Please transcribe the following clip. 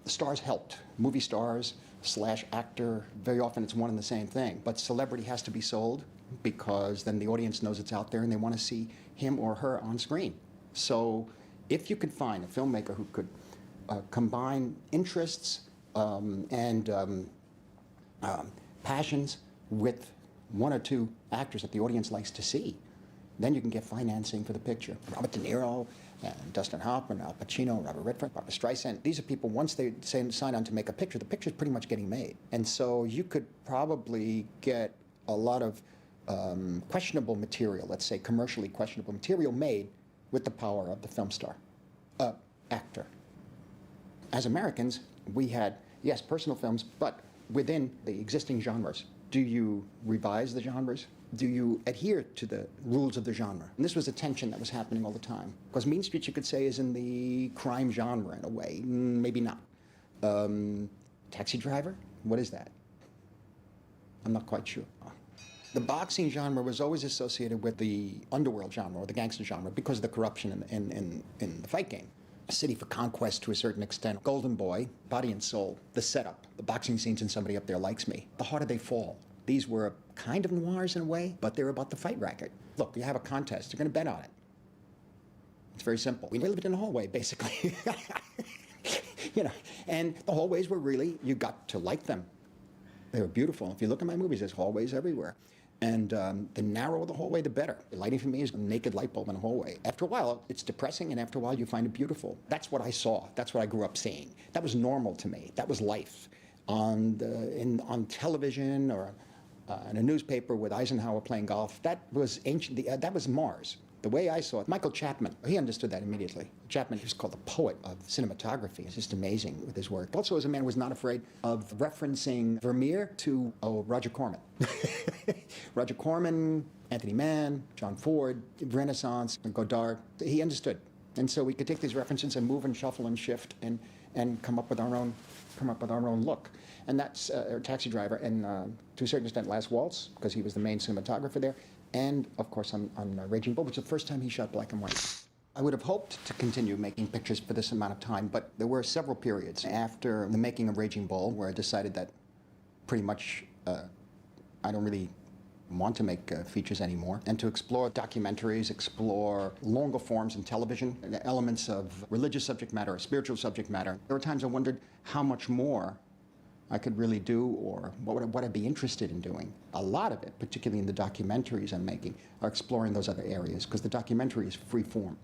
The stars helped. Movie stars slash actor, very often it's one and the same thing. But celebrity has to be sold because then the audience knows it's out there and they want to see him or her on screen. So if you could find a filmmaker who could combine interests and passions with one or two actors that the audience likes to see, then you can get financing for the picture. Robert De Niro, and Dustin Hoffman, Al Pacino, Robert Redford, Barbra Streisand. These are people, once they sign on to make a picture, the picture's pretty much getting made. And so you could probably get a lot of questionable material, let's say commercially questionable material, made with the power of the film star, actor. As Americans, we had, yes, personal films, but within the existing genres. Do you revise the genres? Do you adhere to the rules of the genre? And this was a tension that was happening all the time. Because Mean Streets, you could say, is in the crime genre in a way. Maybe not. Taxi Driver? What is that? I'm not quite sure. The boxing genre was always associated with the underworld genre or the gangster genre because of the corruption in the fight game. A city for conquest to a certain extent. Golden Boy, Body and Soul, the setup, the boxing scenes and Somebody Up There Likes Me. The Harder They Fall. These were kind of noirs in a way, but they were about the fight racket. Look, you have a contest, you're going to bet on it. It's very simple. We lived in a hallway, basically. You know, and the hallways were really, you got to like them. They were beautiful. If you look at my movies, there's hallways everywhere. And the narrower the hallway, the better. The lighting for me is a naked light bulb in a hallway. After a while, it's depressing, and after a while, you find it beautiful. That's what I saw. That's what I grew up seeing. That was normal to me. That was life. On television or in a newspaper with Eisenhower playing golf, that was ancient. That was Mars. The way I saw it, Michael Chapman, he understood that immediately. Chapman, he was called the poet of cinematography. He's just amazing with his work. Also, as a man who was not afraid of referencing Vermeer to Roger Corman. Roger Corman, Anthony Mann, John Ford, Renaissance, and Godard. He understood. And so we could take these references and move and shuffle and shift and come up with our own look. And that's Taxi Driver and to a certain extent Last Waltz, because he was the main cinematographer there. And of course on Raging Bull, which was the first time he shot black and white. I would have hoped to continue making pictures for this amount of time, but there were several periods after the making of Raging Bull where I decided that pretty much I don't really want to make features anymore, and to explore documentaries, explore longer forms in television, elements of religious subject matter or spiritual subject matter. There were times I wondered how much more I could really do, or what I'd be interested in doing. A lot of it, particularly in the documentaries I'm making, are exploring those other areas, because the documentary is free form.